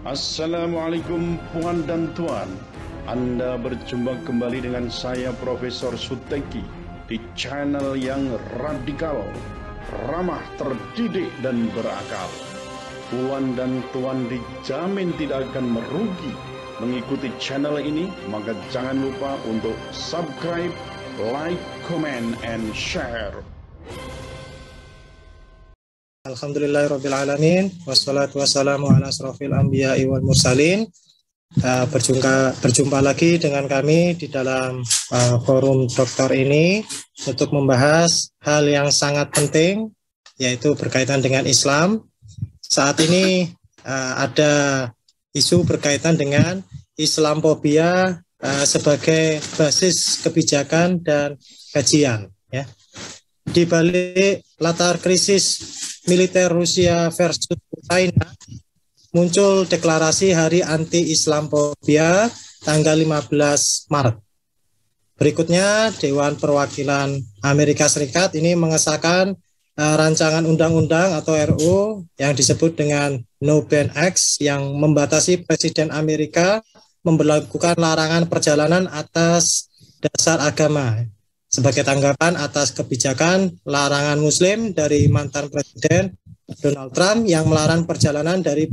Assalamualaikum puan dan tuan. Anda berjumpa kembali dengan saya Profesor Suteki di channel yang radikal, ramah, terdidik, dan berakal. Puan dan tuan dijamin tidak akan merugi mengikuti channel ini, maka jangan lupa untuk subscribe, like, comment, and share. Alhamdulillahirrabbilalamin. Wassalatu wassalamu ala asrofil anbiya'i wal mursalin. Berjumpa lagi dengan kami di dalam forum dokter ini untuk membahas hal yang sangat penting, yaitu berkaitan dengan Islam. Saat ini ada isu berkaitan dengan Islamophobia sebagai basis kebijakan dan kajian. Ya. Di balik latar krisis militer Rusia versus Ukraina, muncul deklarasi Hari Anti-Islamophobia tanggal 15 Maret. Berikutnya, Dewan Perwakilan Amerika Serikat ini mengesahkan rancangan undang-undang atau RU yang disebut dengan No Ban Act yang membatasi Presiden Amerika memberlakukan larangan perjalanan atas dasar agama sebagai tanggapan atas kebijakan larangan Muslim dari mantan Presiden Donald Trump yang melarang perjalanan dari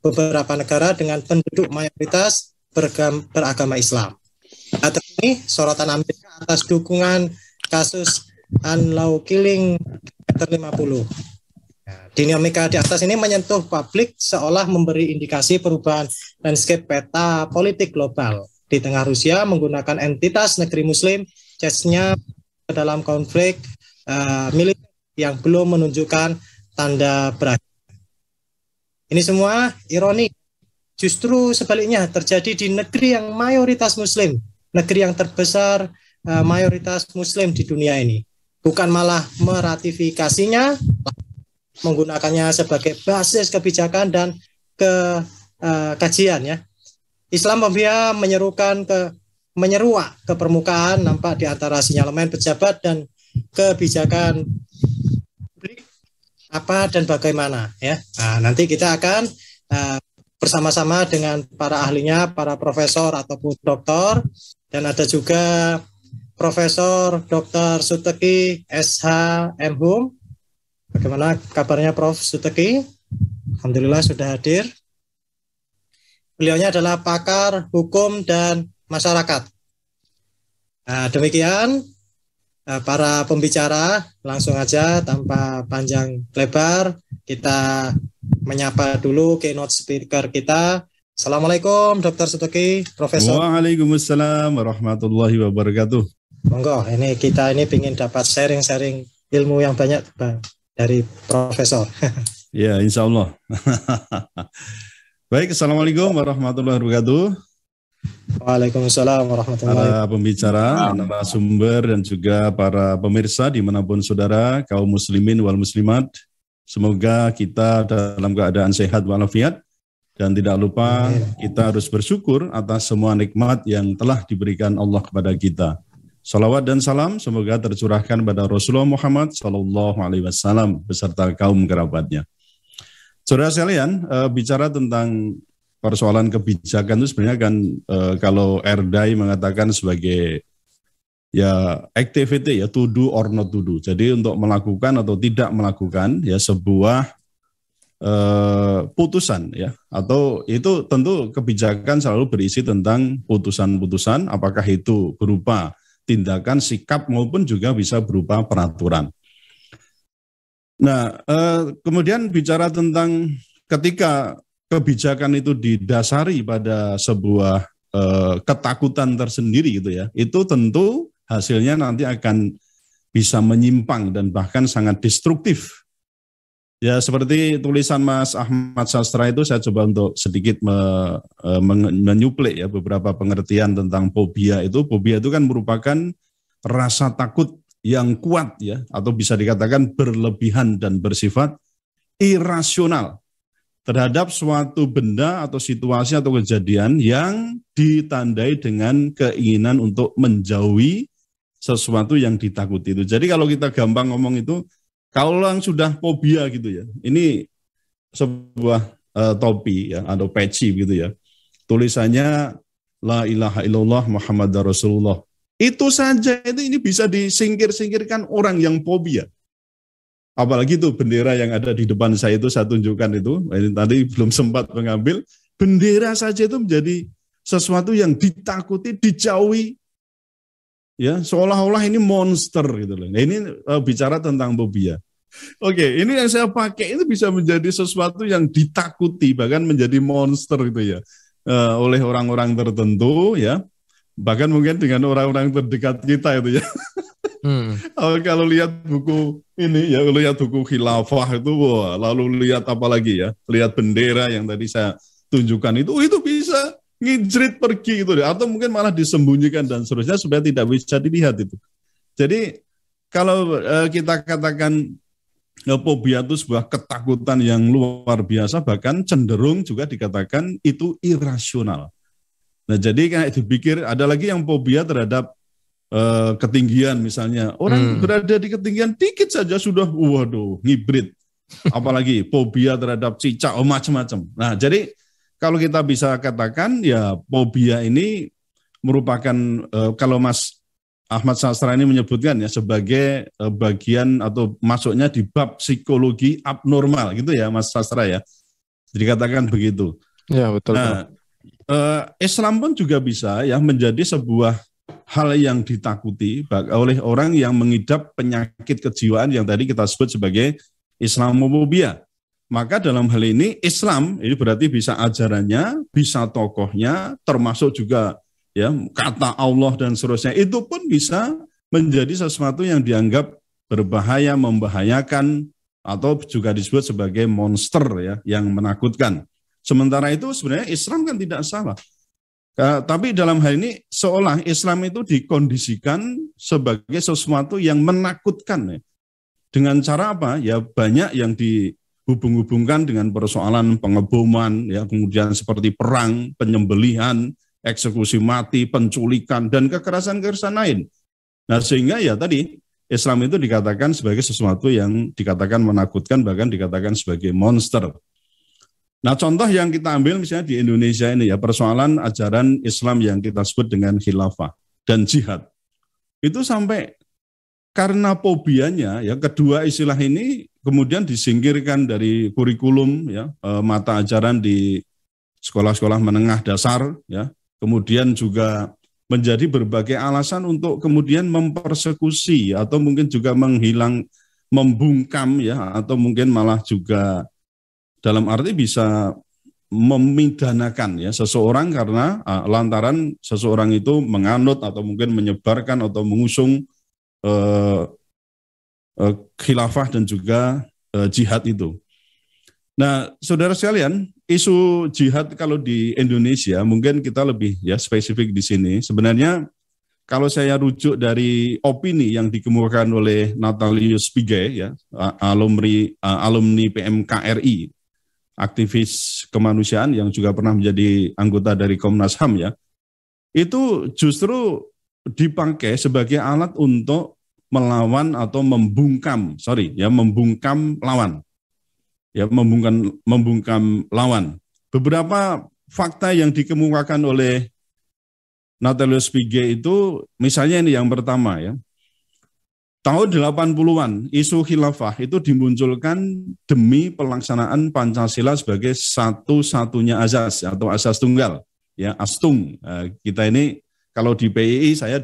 beberapa negara dengan penduduk mayoritas beragama Islam. Saat ini sorotan Amerika atas dukungan kasus Unlawful Killing Chapter 50. Dinamika di atas ini menyentuh publik seolah memberi indikasi perubahan landscape peta politik global di tengah Rusia menggunakan entitas negeri Muslim nya ke dalam konflik militer yang belum menunjukkan tanda berakhir. Ini semua ironi. Justru sebaliknya terjadi di negeri yang mayoritas Muslim, negeri yang terbesar mayoritas Muslim di dunia ini. Bukan malah meratifikasinya, menggunakannya sebagai basis kebijakan dan kajian. Ya. Islamophobia menyeruak ke permukaan nampak di antara sinyalemen pejabat dan kebijakan publik apa dan bagaimana ya. Nah, nanti kita akan bersama-sama dengan para ahlinya, para profesor ataupun doktor, dan ada juga Profesor Dr. Suteki SH M. Hum. Bagaimana kabarnya Prof. Suteki? Alhamdulillah sudah hadir. Beliaunya adalah pakar hukum dan masyarakat. Nah, demikian para pembicara, langsung aja tanpa panjang lebar kita menyapa dulu keynote speaker kita. Assalamualaikum Dr. Suteki, Profesor. Waalaikumsalam warahmatullahi wabarakatuh. Monggo, ini kita ingin dapat sharing-sharing ilmu yang banyak dari Profesor. Ya, insya Allah. Baik, Assalamualaikum warahmatullahi wabarakatuh. Waalaikumsalam warahmatullahi wabarakatuh. Para pembicara, narasumber, dan juga para pemirsa dimanapun saudara, kaum muslimin wal muslimat, semoga kita dalam keadaan sehat walafiat, dan tidak lupa kita harus bersyukur atas semua nikmat yang telah diberikan Allah kepada kita. Salawat dan salam semoga tercurahkan pada Rasulullah Muhammad SAW beserta kaum kerabatnya. Saudara sekalian, bicara tentang persoalan kebijakan itu sebenarnya kan kalau Erdai mengatakan sebagai ya activity ya to do or not to do. Jadi untuk melakukan atau tidak melakukan ya sebuah putusan ya, atau itu tentu kebijakan selalu berisi tentang putusan-putusan, apakah itu berupa tindakan, sikap maupun juga bisa berupa peraturan. Nah, kemudian bicara tentang ketika kebijakan itu didasari pada sebuah ketakutan tersendiri gitu ya, itu tentu hasilnya nanti akan bisa menyimpang dan bahkan sangat destruktif. Ya seperti tulisan Mas Ahmad Sastra itu saya coba untuk sedikit menyuplik ya beberapa pengertian tentang fobia itu. Fobia itu kan merupakan rasa takut yang kuat ya, atau bisa dikatakan berlebihan dan bersifat irasional terhadap suatu benda atau situasi atau kejadian yang ditandai dengan keinginan untuk menjauhi sesuatu yang ditakuti itu. Jadi kalau kita gampang ngomong itu, kalau orang sudah fobia gitu ya, ini sebuah topi ya atau peci gitu ya. Tulisannya La ilaha illallah Muhammadar Rasulullah. Itu saja ini bisa disingkir-singkirkan orang yang fobia. Apalagi itu bendera yang ada di depan saya itu saya tunjukkan itu. Ini tadi belum sempat mengambil. Bendera saja itu menjadi sesuatu yang ditakuti, dijauhi. Ya, seolah-olah ini monster gitu loh. Nah, ini bicara tentang fobia. Oke, ini yang saya pakai itu bisa menjadi sesuatu yang ditakuti, bahkan menjadi monster gitu ya. Oleh orang-orang tertentu ya. Bahkan mungkin dengan orang-orang terdekat kita itu ya. Kalau lihat buku ini ya, lihat buku khilafah itu, wah, lalu lihat apa lagi ya, lihat bendera yang tadi saya tunjukkan itu bisa ngijrit pergi gitu, atau mungkin malah disembunyikan dan seterusnya supaya tidak bisa dilihat itu. Jadi kalau kita katakan fobia itu sebuah ketakutan yang luar biasa, bahkan cenderung juga dikatakan itu irasional. Nah jadi kayak dipikir ada lagi yang fobia terhadap ketinggian misalnya. Orang berada di ketinggian dikit saja sudah waduh ngibrit. Apalagi fobia terhadap cicak macam-macam. Nah jadi kalau kita bisa katakan ya fobia ini merupakan kalau Mas Ahmad Sastra ini menyebutkan ya sebagai bagian atau masuknya di bab psikologi abnormal gitu ya Mas Sastra ya. Dikatakan begitu. Ya betul. Nah, Islam pun juga bisa ya menjadi sebuah hal yang ditakuti oleh orang yang mengidap penyakit kejiwaan yang tadi kita sebut sebagai Islamofobia. Maka dalam hal ini Islam ini berarti bisa ajarannya, bisa tokohnya, termasuk juga ya kata Allah dan seterusnya, itu pun bisa menjadi sesuatu yang dianggap berbahaya, membahayakan, atau juga disebut sebagai monster ya yang menakutkan. Sementara itu sebenarnya Islam kan tidak salah. Tapi dalam hal ini seolah Islam itu dikondisikan sebagai sesuatu yang menakutkan ya. Dengan cara apa? Ya banyak yang dihubung-hubungkan dengan persoalan pengeboman ya, kemudian seperti perang, penyembelihan, eksekusi mati, penculikan, dan kekerasan-kekerasan lain. Nah sehingga ya tadi Islam itu dikatakan sebagai sesuatu yang dikatakan menakutkan, bahkan dikatakan sebagai monster. Nah contoh yang kita ambil misalnya di Indonesia ini ya, persoalan ajaran Islam yang kita sebut dengan khilafah dan jihad. Itu sampai karena fobianya ya kedua istilah ini kemudian disingkirkan dari kurikulum ya, mata ajaran di sekolah-sekolah menengah dasar ya. Kemudian juga menjadi berbagai alasan untuk kemudian mempersekusi atau mungkin juga membungkam ya, atau mungkin malah juga dalam arti bisa memidanakan ya seseorang karena lantaran seseorang itu menganut atau mungkin menyebarkan atau mengusung khilafah dan juga jihad itu. Nah, saudara sekalian, isu jihad kalau di Indonesia mungkin kita lebih ya spesifik di sini. Sebenarnya kalau saya rujuk dari opini yang dikemukakan oleh Natalius Pigai ya, alumni PMKRI, aktivis kemanusiaan yang juga pernah menjadi anggota dari Komnas HAM ya, itu justru dipakai sebagai alat untuk melawan atau membungkam lawan. Ya, membungkam lawan. Beberapa fakta yang dikemukakan oleh Natalius Pigai itu, misalnya ini yang pertama ya. Tahun 80-an, isu khilafah itu dimunculkan demi pelaksanaan Pancasila sebagai satu-satunya asas atau asas tunggal, ya astung. Kita ini kalau di PII saya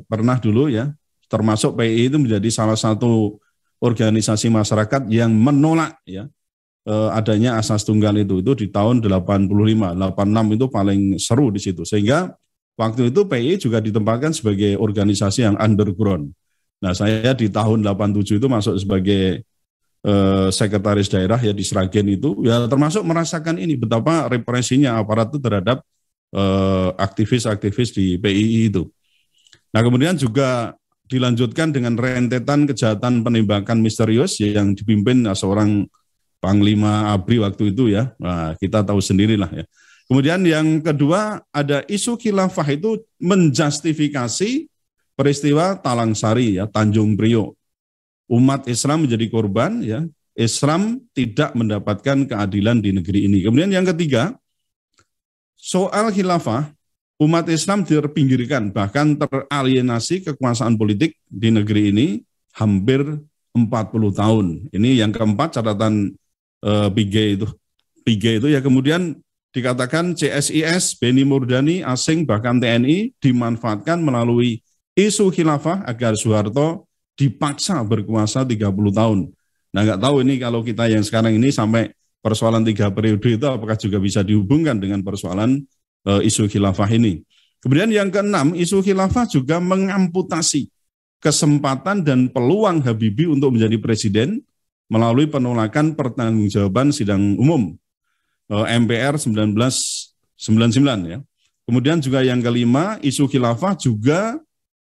pernah dulu ya, termasuk PII itu menjadi salah satu organisasi masyarakat yang menolak ya adanya asas tunggal itu di tahun 85, 86 itu paling seru di situ. Sehingga waktu itu PII juga ditempatkan sebagai organisasi yang underground. Nah, saya di tahun 87 itu masuk sebagai sekretaris daerah ya di Sragen itu, ya termasuk merasakan ini betapa represinya aparat itu terhadap aktivis-aktivis di PII itu. Nah, kemudian juga dilanjutkan dengan rentetan kejahatan penembakan misterius yang dipimpin seorang Panglima ABRI waktu itu ya. Nah, kita tahu sendirilah ya. Kemudian yang kedua ada isu khilafah itu menjustifikasi peristiwa Talang Sari ya, Tanjung Priok. Umat Islam menjadi korban ya, Islam tidak mendapatkan keadilan di negeri ini. Kemudian yang ketiga, soal khilafah, umat Islam terpinggirkan, bahkan teralienasi kekuasaan politik di negeri ini hampir 40 tahun. Ini yang keempat catatan PG itu ya. Kemudian dikatakan CSIS, Beni Murdani, asing, bahkan TNI dimanfaatkan melalui isu khilafah agar Soeharto dipaksa berkuasa 30 tahun. Nah, nggak tahu ini kalau kita yang sekarang ini sampai persoalan 3 periode itu apakah juga bisa dihubungkan dengan persoalan isu khilafah ini. Kemudian yang keenam, isu khilafah juga mengamputasi kesempatan dan peluang Habibie untuk menjadi presiden melalui penolakan pertanggungjawaban sidang umum MPR 1999 ya. Kemudian juga yang kelima, isu khilafah juga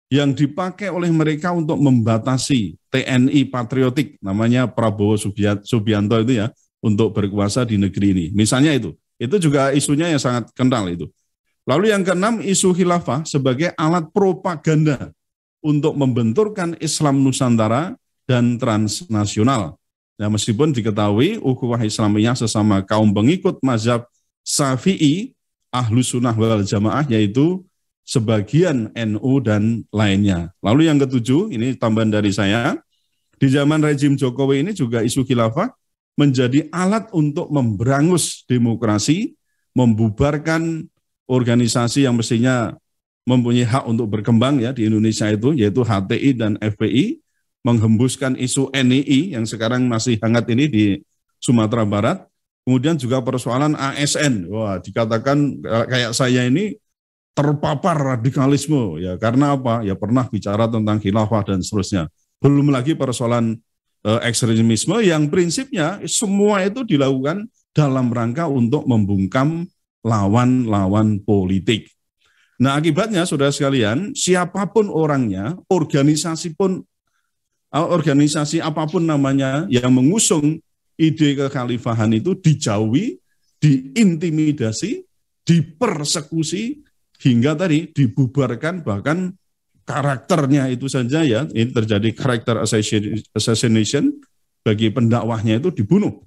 yang dipakai oleh mereka untuk membatasi TNI patriotik, namanya Prabowo Subianto itu ya, untuk berkuasa di negeri ini. Misalnya itu juga isunya yang sangat kental itu. Lalu yang keenam, isu khilafah sebagai alat propaganda untuk membenturkan Islam Nusantara dan transnasional. Nah, meskipun diketahui ukhuwah Islamiyah sesama kaum pengikut mazhab Syafi'i, Ahlus Sunnah wal Jamaah, yaitu sebagian NU dan lainnya. Lalu yang ketujuh, ini tambahan dari saya, di zaman rejim Jokowi ini juga isu khilafah menjadi alat untuk memberangus demokrasi, membubarkan organisasi yang mestinya mempunyai hak untuk berkembang ya di Indonesia itu, yaitu HTI dan FPI, menghembuskan isu NII yang sekarang masih hangat ini di Sumatera Barat. Kemudian juga persoalan ASN, wah dikatakan kayak saya ini terpapar radikalisme ya, karena apa? Ya pernah bicara tentang khilafah dan seterusnya. Belum lagi persoalan ekstremisme yang prinsipnya semua itu dilakukan dalam rangka untuk membungkam lawan-lawan politik. Nah, akibatnya saudara sekalian, siapapun orangnya, organisasi apapun namanya yang mengusung ide kekhalifahan itu dijauhi, diintimidasi, dipersekusi, hingga tadi dibubarkan, bahkan karakternya itu saja ya, ini terjadi karakter assassination, bagi pendakwahnya itu dibunuh.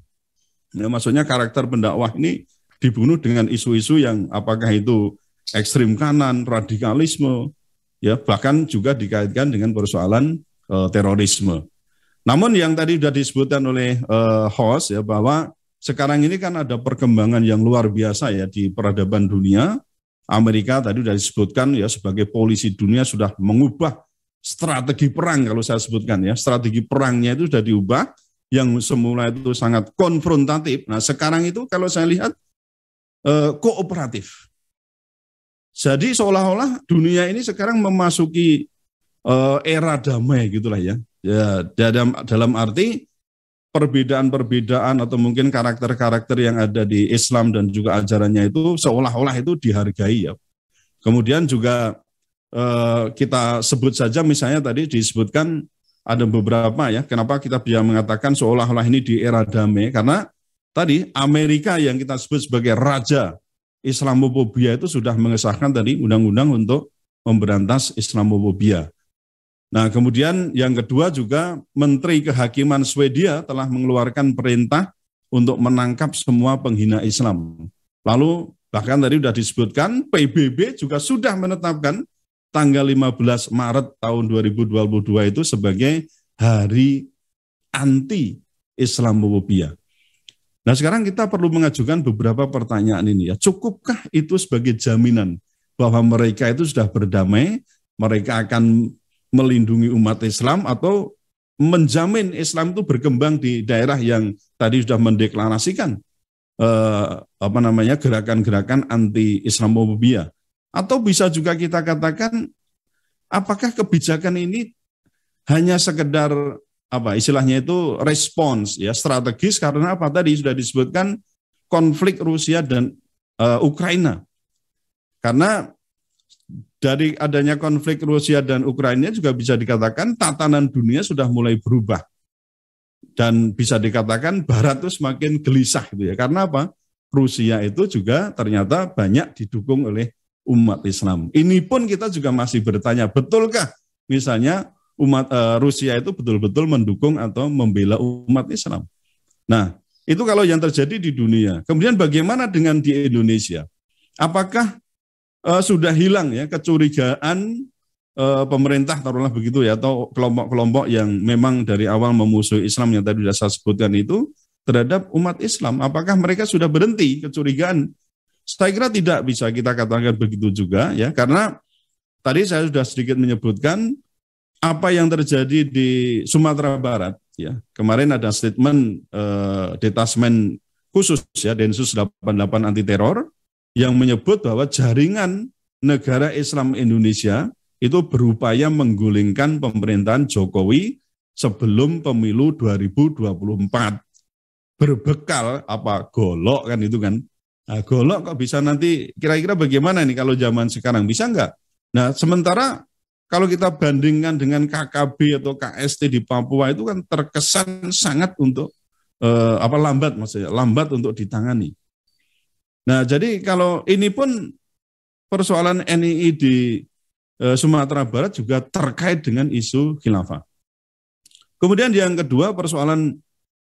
Ya, maksudnya karakter pendakwah ini dibunuh dengan isu-isu yang apakah itu ekstrim kanan, radikalisme, ya bahkan juga dikaitkan dengan persoalan terorisme. Namun yang tadi sudah disebutkan oleh host ya, bahwa sekarang ini kan ada perkembangan yang luar biasa ya di peradaban dunia. Amerika tadi sudah disebutkan ya sebagai polisi dunia sudah mengubah strategi perang, kalau saya sebutkan ya, strategi perangnya itu sudah diubah, yang semula itu sangat konfrontatif. Nah sekarang itu kalau saya lihat kooperatif. Jadi seolah-olah dunia ini sekarang memasuki era damai gitulah ya. Ya dalam arti perbedaan-perbedaan atau mungkin karakter-karakter yang ada di Islam dan juga ajarannya itu seolah-olah itu dihargai ya. Kemudian juga kita sebut saja misalnya tadi disebutkan ada beberapa ya, kenapa kita bisa mengatakan seolah-olah ini di era damai, karena tadi Amerika yang kita sebut sebagai raja Islamofobia itu sudah mengesahkan tadi undang-undang untuk memberantas Islamofobia. Nah, kemudian yang kedua juga Menteri Kehakiman Swedia telah mengeluarkan perintah untuk menangkap semua penghina Islam. Lalu bahkan tadi sudah disebutkan PBB juga sudah menetapkan tanggal 15 Maret tahun 2022 itu sebagai Hari Anti Islamofobia. Nah, sekarang kita perlu mengajukan beberapa pertanyaan ini ya. Cukupkah itu sebagai jaminan bahwa mereka itu sudah berdamai, mereka akan melindungi umat Islam, atau menjamin Islam itu berkembang di daerah yang tadi sudah mendeklarasikan gerakan-gerakan anti Islamofobia? Atau bisa juga kita katakan apakah kebijakan ini hanya sekedar istilahnya itu respons ya, strategis, karena apa tadi sudah disebutkan konflik Rusia dan Ukraina. Karena dari adanya konflik Rusia dan Ukraina juga bisa dikatakan tatanan dunia sudah mulai berubah. Dan bisa dikatakan Barat itu semakin gelisah gitu ya. Karena apa? Rusia itu juga ternyata banyak didukung oleh umat Islam. Ini pun kita juga masih bertanya, betulkah misalnya Rusia itu betul-betul mendukung atau membela umat Islam? Nah, itu kalau yang terjadi di dunia. Kemudian bagaimana dengan di Indonesia? Apakah sudah hilang ya kecurigaan pemerintah, taruhlah begitu ya, atau kelompok-kelompok yang memang dari awal memusuhi Islam yang tadi sudah saya sebutkan itu terhadap umat Islam? Apakah mereka sudah berhenti kecurigaan? Saya kira tidak bisa kita katakan begitu juga ya, karena tadi saya sudah sedikit menyebutkan apa yang terjadi di Sumatera Barat ya. Kemarin ada statement detasmen khusus ya, Densus 88 anti teror yang menyebut bahwa jaringan negara Islam Indonesia itu berupaya menggulingkan pemerintahan Jokowi sebelum pemilu 2024. Berbekal apa golok kan itu kan. Nah, golok kok bisa nanti kira-kira bagaimana nih kalau zaman sekarang, bisa enggak? Nah, sementara kalau kita bandingkan dengan KKB atau KST di Papua itu kan terkesan sangat untuk lambat, maksudnya lambat untuk ditangani. Nah, jadi kalau ini pun persoalan NII di Sumatera Barat juga terkait dengan isu khilafah. Kemudian yang kedua persoalan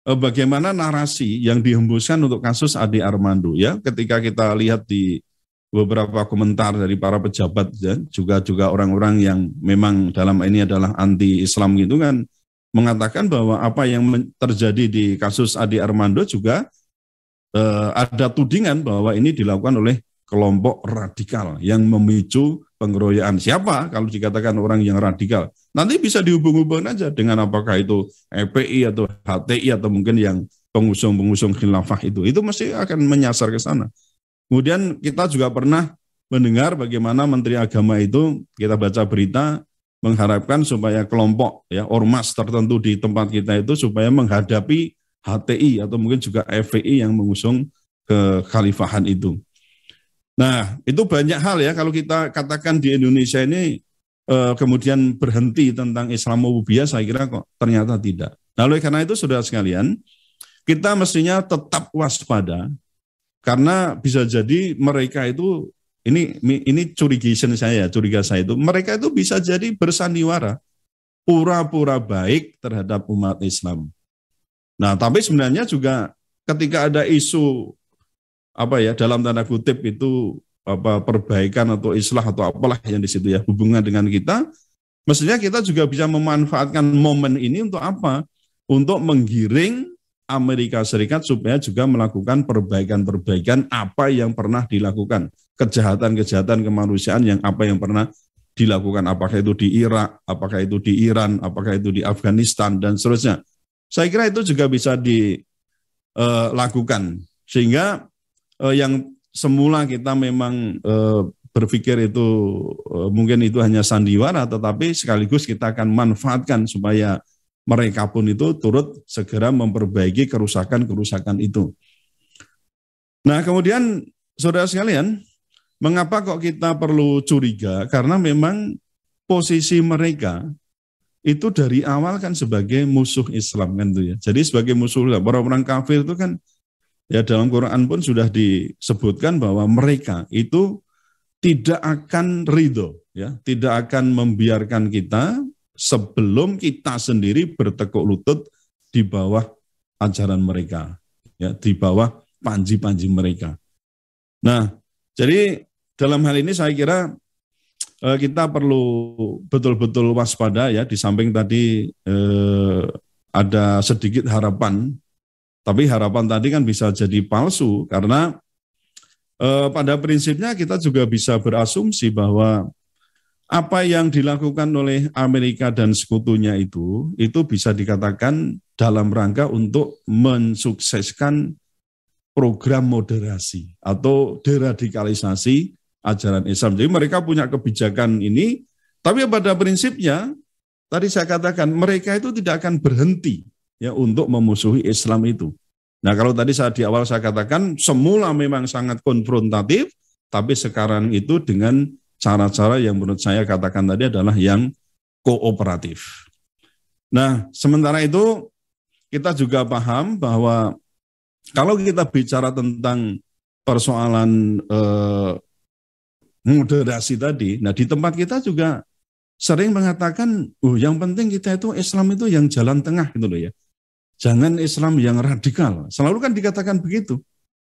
bagaimana narasi yang dihembuskan untuk kasus Ade Armando ya, ketika kita lihat di beberapa komentar dari para pejabat ya, juga orang-orang yang memang dalam ini adalah anti Islam gitu kan, mengatakan bahwa apa yang terjadi di kasus Ade Armando juga ada tudingan bahwa ini dilakukan oleh kelompok radikal yang memicu pengeroyokan. Siapa kalau dikatakan orang yang radikal? Nanti bisa dihubung-hubungkan aja dengan apakah itu FPI atau HTI atau mungkin yang pengusung-pengusung khilafah itu. Itu mesti akan menyasar ke sana. Kemudian kita juga pernah mendengar bagaimana Menteri Agama itu, kita baca berita, mengharapkan supaya kelompok ya ormas tertentu di tempat kita itu supaya menghadapi HTI atau mungkin juga FPI yang mengusung kekhalifahan itu. Nah, itu banyak hal ya kalau kita katakan di Indonesia ini kemudian berhenti tentang Islamophobia, saya kira kok ternyata tidak. Nah, oleh karena itu saudara sekalian, kita mestinya tetap waspada karena bisa jadi mereka itu ini curiga saya itu mereka itu bisa jadi bersandiwara pura-pura baik terhadap umat Islam. Nah, tapi sebenarnya juga ketika ada isu dalam tanda kutip itu perbaikan atau islah atau apalah yang di situ ya hubungan dengan kita, mestinya kita juga bisa memanfaatkan momen ini untuk apa? Untuk menggiring Amerika Serikat supaya juga melakukan perbaikan-perbaikan apa yang pernah dilakukan, kejahatan-kejahatan kemanusiaan yang apa yang pernah dilakukan, apakah itu di Irak, apakah itu di Iran, apakah itu di Afghanistan dan seterusnya. Saya kira itu juga bisa dilakukan sehingga yang semula kita memang berpikir itu mungkin itu hanya sandiwara, tetapi sekaligus kita akan manfaatkan supaya mereka pun itu turut segera memperbaiki kerusakan-kerusakan itu. Nah, kemudian saudara sekalian, mengapa kok kita perlu curiga? Karena memang posisi mereka itu dari awal kan sebagai musuh Islam kan itu ya. Jadi sebagai musuh orang-orang kafir itu kan ya dalam Quran pun sudah disebutkan bahwa mereka itu tidak akan ridho ya, tidak akan membiarkan kita sebelum kita sendiri bertekuk lutut di bawah ajaran mereka ya, di bawah panji-panji mereka. Nah, jadi dalam hal ini saya kira kita perlu betul-betul waspada ya, di samping tadi ada sedikit harapan, tapi harapan tadi kan bisa jadi palsu karena pada prinsipnya kita juga bisa berasumsi bahwa apa yang dilakukan oleh Amerika dan sekutunya itu bisa dikatakan dalam rangka untuk mensukseskan program moderasi atau deradikalisasi ajaran Islam. Jadi mereka punya kebijakan ini, tapi pada prinsipnya tadi saya katakan mereka itu tidak akan berhenti ya untuk memusuhi Islam itu. Nah, kalau tadi di awal saya katakan semula memang sangat konfrontatif, tapi sekarang itu dengan cara-cara yang menurut saya katakan tadi adalah yang kooperatif. Nah, sementara itu kita juga paham bahwa kalau kita bicara tentang persoalan moderasi tadi, nah di tempat kita juga sering mengatakan, yang penting kita itu Islam itu yang jalan tengah gitu loh ya. jangan Islam yang radikal. Selalu kan dikatakan begitu.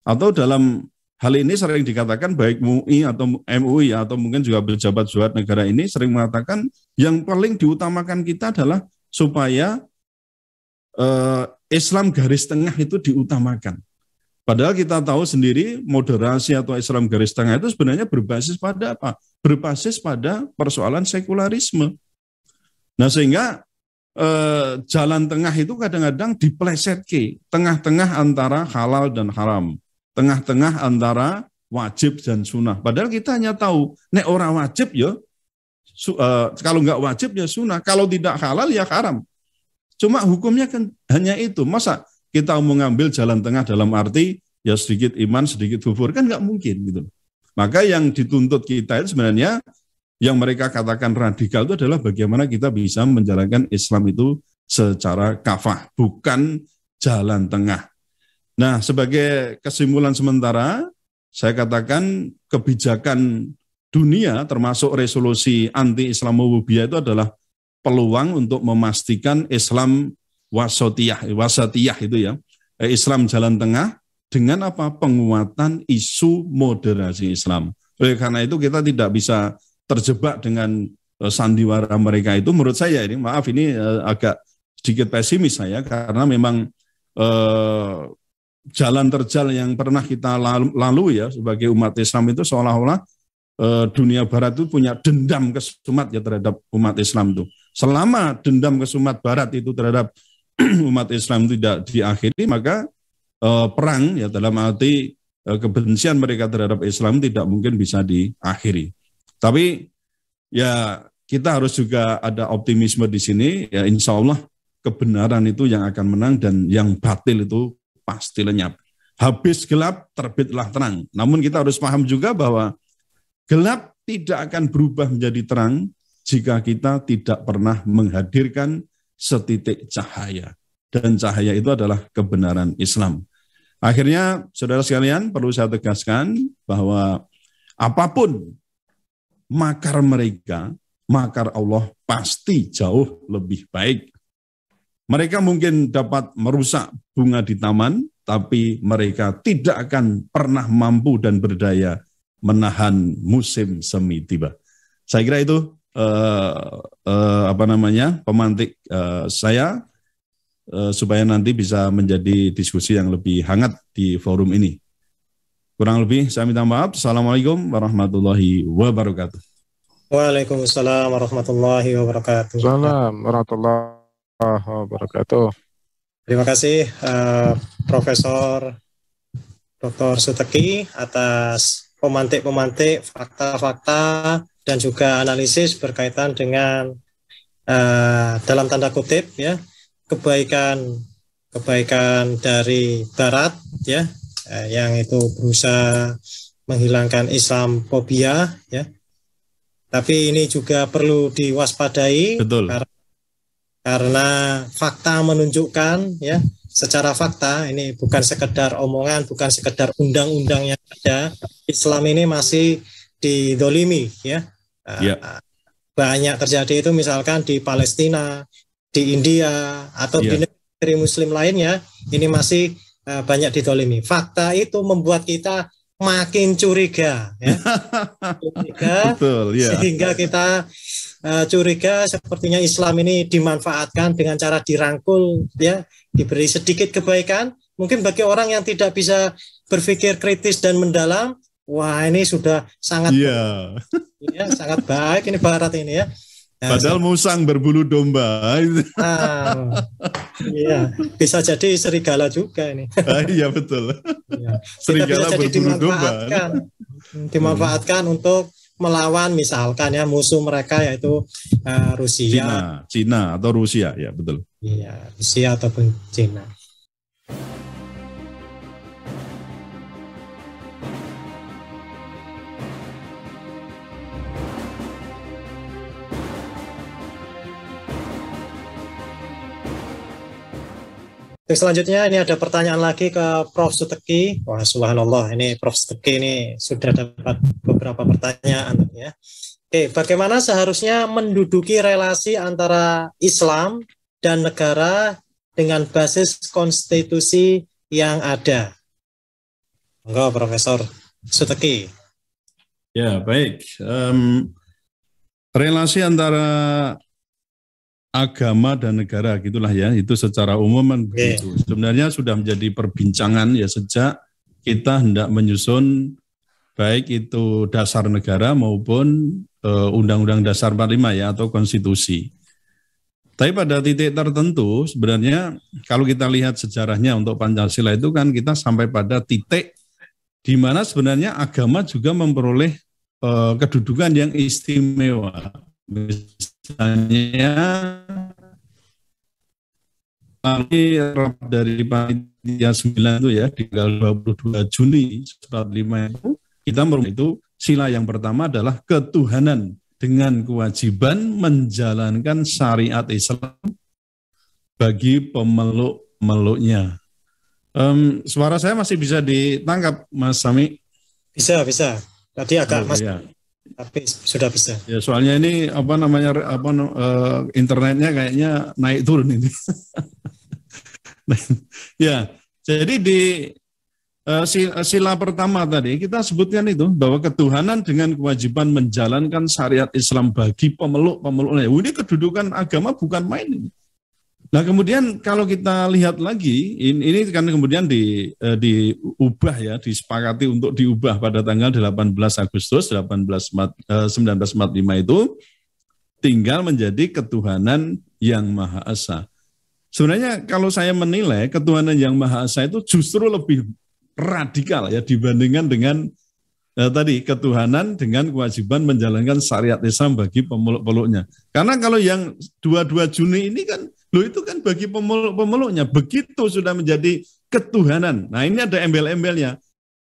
Atau dalam hal ini sering dikatakan baik MUI atau mungkin juga pejabat-pejabat negara ini sering mengatakan yang paling diutamakan kita adalah supaya Islam garis tengah itu diutamakan. Padahal kita tahu sendiri moderasi atau Islam garis tengah itu sebenarnya berbasis pada apa? Berbasis pada persoalan sekularisme. Nah sehingga jalan tengah itu kadang-kadang diplesetke, tengah-tengah antara halal dan haram, tengah-tengah antara wajib dan sunnah. Padahal kita hanya tahu, nek ora wajib ya, kalau nggak wajib ya sunnah, kalau tidak halal ya haram. Cuma hukumnya kan hanya itu. Masa kita mau ngambil jalan tengah dalam arti ya sedikit iman, sedikit kufur, kan nggak mungkin gitu. Maka yang dituntut kita itu sebenarnya yang mereka katakan radikal itu adalah bagaimana kita bisa menjalankan Islam itu secara kafah, bukan jalan tengah. Nah, sebagai kesimpulan sementara, saya katakan kebijakan dunia termasuk resolusi anti-Islamophobia itu adalah peluang untuk memastikan Islam wasatiyah itu ya, Islam jalan tengah dengan apa? Penguatan isu moderasi Islam. Oleh karena itu kita tidak bisa terjebak dengan sandiwara mereka itu. Menurut saya ini, maaf ini agak sedikit pesimis saya karena memang jalan terjal yang pernah kita lalui ya sebagai umat Islam itu seolah-olah dunia Barat itu punya dendam kesumat ya terhadap umat Islam itu. Selama dendam kesumat Barat itu terhadap umat Islam tidak diakhiri, maka perang ya dalam arti kebencian mereka terhadap Islam tidak mungkin bisa diakhiri. Tapi ya kita harus juga ada optimisme di sini, ya insya Allah kebenaran itu yang akan menang dan yang batil itu pasti lenyap. Habis gelap terbitlah terang. Namun kita harus paham juga bahwa gelap tidak akan berubah menjadi terang jika kita tidak pernah menghadirkan setitik cahaya. Dan cahaya itu adalah kebenaran Islam. Akhirnya, saudara sekalian, perlu saya tegaskan bahwa apapun makar mereka, makar Allah pasti jauh lebih baik. Mereka mungkin dapat merusak bunga di taman, tapi mereka tidak akan pernah mampu dan berdaya menahan musim semi tiba. Saya kira itu pemantik saya supaya nanti bisa menjadi diskusi yang lebih hangat di forum ini. Kurang lebih saya minta maaf. Assalamualaikum warahmatullahi wabarakatuh. Waalaikumsalam warahmatullahi wabarakatuh. Assalamualaikum warahmatullahi wabarakatuh. Terima kasih Profesor Dr. Suteki atas pemantik-pemantik fakta-fakta dan juga analisis berkaitan dengan dalam tanda kutip ya kebaikan dari Barat ya yang itu berusaha menghilangkan Islamophobia ya. Tapi ini juga perlu diwaspadai. Betul. Karena fakta menunjukkan ya secara fakta ini bukan sekedar omongan, bukan sekedar undang-undang yang ada. Islam ini masih didolimi ya. Banyak terjadi itu misalkan di Palestina, di India atau di negeri Muslim lainnya ini masih banyak didolimi. Fakta itu membuat kita makin curiga, ya. Betul, ya. Sehingga kita curiga sepertinya Islam ini dimanfaatkan dengan cara dirangkul, ya, diberi sedikit kebaikan. Mungkin bagi orang yang tidak bisa berpikir kritis dan mendalam, wah ini sudah sangat, ya, sangat baik ini Barat ini ya. Nah, padahal musang berbulu domba. Iya, bisa jadi serigala juga ini. Iya betul. Ya. Serigala berbulu domba. Dimanfaatkan untuk melawan misalkan ya musuh mereka yaitu Rusia. Cina atau Rusia, ya betul. Iya, Rusia ataupun Cina. Selanjutnya ini ada pertanyaan lagi ke Prof. Suteki. Wah, subhanallah, ini Prof. Suteki ini sudah dapat beberapa pertanyaan ya. Oke, bagaimana seharusnya menduduki relasi antara Islam dan negara dengan basis konstitusi yang ada. Enggak, Profesor Suteki. Ya, baik. Relasi antara agama dan negara gitulah ya, itu secara umum kan begitu. Sebenarnya sudah menjadi perbincangan ya sejak kita hendak menyusun baik itu dasar negara maupun Undang-Undang Dasar 45 ya atau konstitusi. Tapi pada titik tertentu sebenarnya kalau kita lihat sejarahnya untuk Pancasila itu kan kita sampai pada titik di mana sebenarnya agama juga memperoleh kedudukan yang istimewa. Misalnya dari Panitia 9 itu ya di tanggal 22 Juni 45 itu kita itu sila yang pertama adalah ketuhanan dengan kewajiban menjalankan syariat Islam bagi pemeluk-pemeluknya. Suara saya masih bisa ditangkap, Mas Sami? Bisa. Tadi agak tapi sudah bisa. Ya, soalnya ini internetnya kayaknya naik turun ini. Ya, jadi di sila pertama tadi kita sebutkan itu bahwa ketuhanan dengan kewajiban menjalankan syariat Islam bagi pemeluk-pemeluknya. Ini kedudukan agama bukan main ini. Nah kemudian kalau kita lihat lagi, ini kan kemudian diubah ya, disepakati untuk diubah pada tanggal 18 Agustus 1945 itu tinggal menjadi ketuhanan yang Maha Esa. Sebenarnya kalau saya menilai ketuhanan yang Maha Esa itu justru lebih radikal ya dibandingkan dengan tadi ketuhanan dengan kewajiban menjalankan syariat Islam bagi pemeluk-pemeluknya. Karena kalau yang 22 Juni ini kan itu kan bagi pemeluk-pemeluknya, begitu sudah menjadi ketuhanan. Nah ini ada embel-embelnya,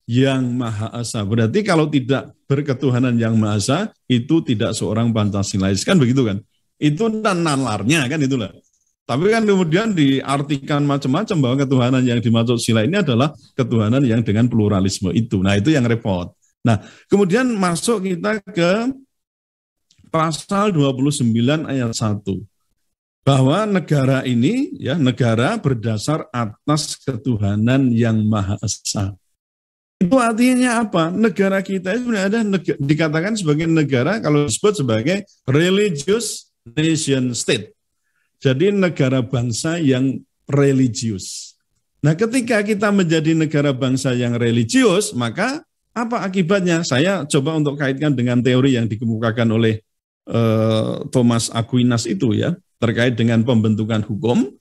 yang Maha Esa. Berarti kalau tidak berketuhanan yang Maha Esa, itu tidak seorang Pancasilais. Kan begitu kan? Itu nalarnya kan itulah. Tapi kan kemudian diartikan macam-macam bahwa ketuhanan yang dimaksud sila ini adalah ketuhanan yang dengan pluralisme itu. Nah itu yang repot. Nah kemudian masuk kita ke pasal 29 ayat 1. Bahwa negara ini, ya negara berdasar atas ketuhanan yang Maha Esa. Itu artinya apa? Negara kita itu sebenarnya dikatakan sebagai negara kalau disebut sebagai religious nation state. Jadi negara bangsa yang religius. Nah ketika kita menjadi negara bangsa yang religius, maka apa akibatnya? Saya coba untuk kaitkan dengan teori yang dikemukakan oleh Thomas Aquinas itu ya, terkait dengan pembentukan hukum.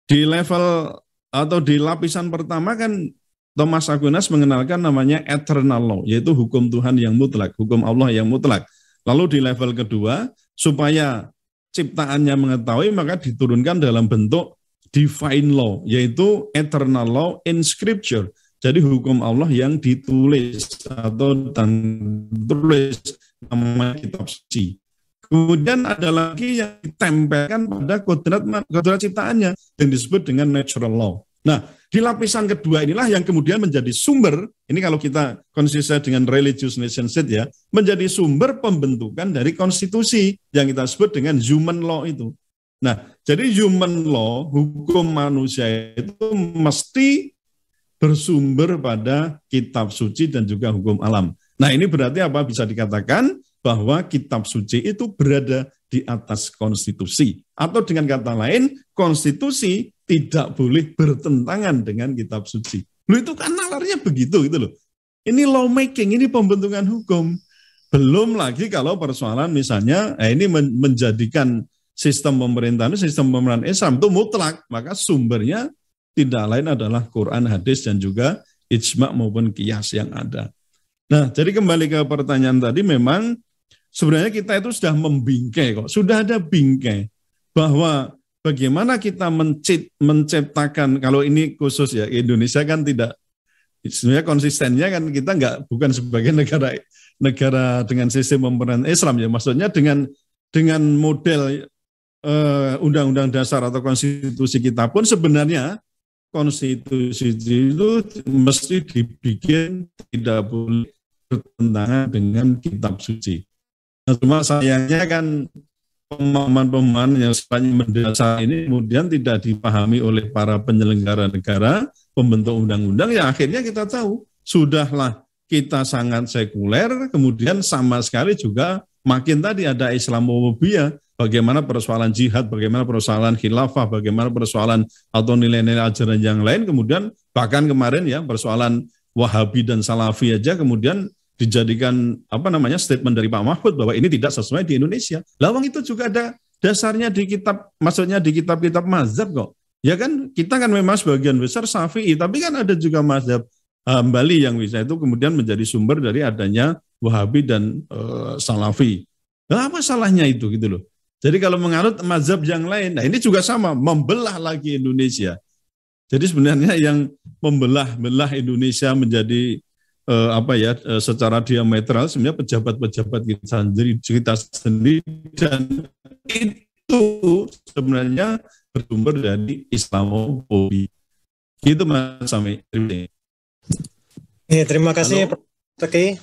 Di level atau di lapisan pertama kan Thomas Aquinas mengenalkan namanya eternal law, yaitu hukum Tuhan yang mutlak, hukum Allah yang mutlak. Lalu di level kedua, supaya ciptaannya mengetahui, maka diturunkan dalam bentuk divine law, yaitu eternal law in scripture. Jadi hukum Allah yang ditulis atau ditulis namanya kitab suci. Kemudian ada lagi yang ditempelkan pada kodrat ciptaannya yang disebut dengan natural law. Nah, di lapisan kedua inilah yang kemudian menjadi sumber, ini kalau kita konsisten dengan religious nation state ya, menjadi sumber pembentukan dari konstitusi yang kita sebut dengan human law itu. Nah, jadi human law, hukum manusia itu mesti bersumber pada kitab suci dan juga hukum alam. Nah, ini berarti apa? Bisa dikatakan bahwa kitab suci itu berada di atas konstitusi. Atau dengan kata lain, konstitusi tidak boleh bertentangan dengan kitab suci. Loh itu kan nalarnya begitu gitu loh. Ini lawmaking, ini pembentukan hukum. Belum lagi kalau persoalan misalnya ini menjadikan sistem pemerintahan Islam itu mutlak, maka sumbernya tidak lain adalah Quran, hadis dan juga ijma' maupun qiyas yang ada. Nah, jadi kembali ke pertanyaan tadi, memang sebenarnya kita itu sudah membingkai kok, sudah ada bingkai bahwa bagaimana kita menciptakan, kalau ini khusus ya Indonesia kan tidak, sebenarnya konsistennya kan kita bukan sebagai negara dengan sistem pemerintahan Islam ya, maksudnya dengan model undang-undang dasar atau konstitusi kita pun sebenarnya konstitusi itu mesti dibikin tidak boleh bertentangan dengan kitab suci. Nah, cuma sayangnya kan pemahaman-pemahaman yang sifatnya mendasar ini kemudian tidak dipahami oleh para penyelenggara negara, pembentuk undang-undang, ya akhirnya kita tahu, sudahlah kita sangat sekuler, kemudian sama sekali juga makin tadi ada Islamofobia, bagaimana persoalan jihad, bagaimana persoalan khilafah, bagaimana persoalan atau nilai-nilai ajaran yang lain, kemudian bahkan kemarin ya persoalan Wahabi dan Salafi aja kemudian dijadikan statement dari Pak Mahfud bahwa ini tidak sesuai di Indonesia. Lawang itu juga ada dasarnya di kitab, maksudnya di kitab-kitab mazhab kok. Ya kan, kita kan memang sebagian besar Syafi'i, tapi kan ada juga mazhab Hambali yang bisa itu kemudian menjadi sumber dari adanya Wahabi dan Salafi. Nah, apa salahnya itu gitu loh. Jadi kalau menganut mazhab yang lain, nah ini juga sama, membelah lagi Indonesia. Jadi sebenarnya yang membelah Indonesia menjadi secara diametral sebenarnya pejabat-pejabat kita sendiri dan itu sebenarnya bersumber dari Islamofobia. Gitu Mas Sami. Terima kasih Prof. Teki.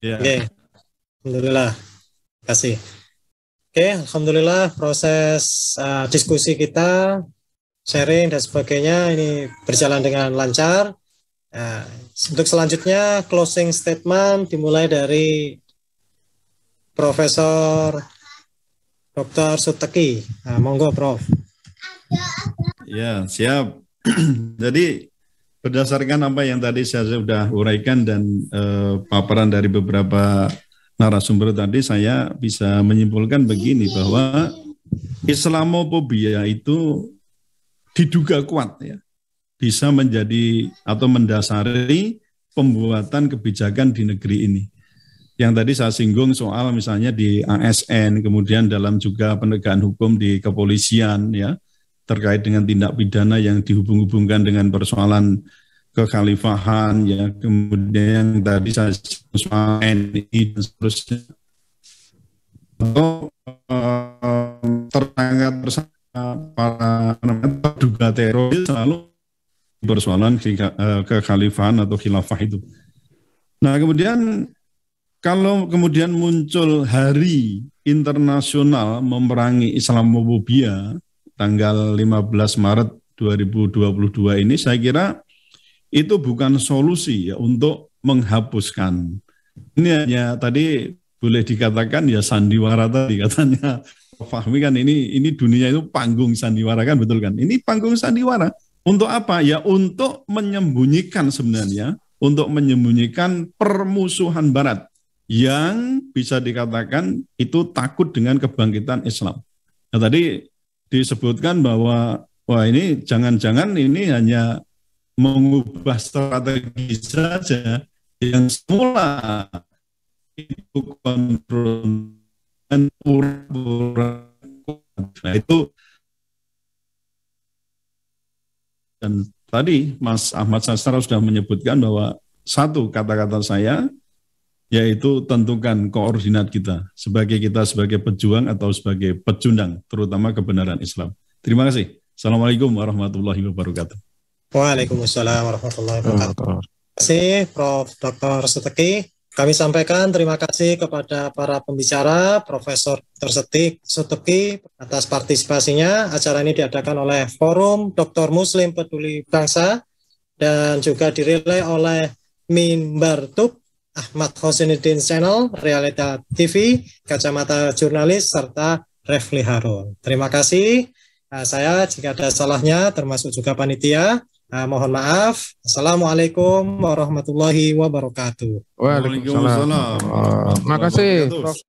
Ya. Oke. Alhamdulillah. Terima kasih. Oke, alhamdulillah proses diskusi kita, sharing dan sebagainya ini berjalan dengan lancar. Nah, untuk selanjutnya closing statement dimulai dari Profesor Dr. Suteki. Nah, monggo Prof. Ya, siap. Jadi berdasarkan apa yang tadi saya sudah uraikan dan paparan dari beberapa narasumber tadi, saya bisa menyimpulkan begini bahwa Islamofobia itu diduga kuat ya, bisa menjadi atau mendasari pembuatan kebijakan di negeri ini. Yang tadi saya singgung soal misalnya di ASN, kemudian dalam juga penegakan hukum di kepolisian ya, terkait dengan tindak pidana yang dihubung-hubungkan dengan persoalan kekhalifahan ya, kemudian yang tadi saya singgung soal NI dan seterusnya. Atau tersangka para terduga teroris selalu persoalan kekhalifahan atau khilafah itu. Nah kemudian kalau kemudian muncul hari internasional memerangi Islamofobia tanggal 15 Maret 2022 ini, saya kira itu bukan solusi ya untuk menghapuskan. Ini hanya tadi boleh dikatakan ya sandiwara tadi katanya Fahmi kan, ini dunia itu panggung sandiwara kan, betul kan? Ini panggung sandiwara. Untuk apa? Ya untuk menyembunyikan sebenarnya, untuk menyembunyikan permusuhan Barat yang bisa dikatakan itu takut dengan kebangkitan Islam. Nah tadi disebutkan bahwa wah ini jangan-jangan ini hanya mengubah strategi saja yang semula itu kontrol dan pura-pura. Nah itu, dan tadi Mas Ahmad Sastra sudah menyebutkan bahwa satu kata-kata saya, yaitu tentukan koordinat kita sebagai pejuang atau sebagai pecundang, terutama kebenaran Islam. Terima kasih. Assalamualaikum warahmatullahi wabarakatuh. Waalaikumsalam warahmatullahi wabarakatuh. Terima kasih Prof. Dr. Suteki. Kami sampaikan terima kasih kepada para pembicara, Profesor Dr. Suteki atas partisipasinya. Acara ini diadakan oleh Forum Dr. Muslim Peduli Bangsa dan juga dirilai oleh Mimbar Tub, Ahmad Hosinuddin Channel, Realita TV, Kacamata Jurnalis, serta Refli Harun. Terima kasih. Saya jika ada salahnya termasuk juga panitia, mohon maaf. Assalamualaikum warahmatullahi wabarakatuh. Waalaikumsalam. Terima kasih Prof.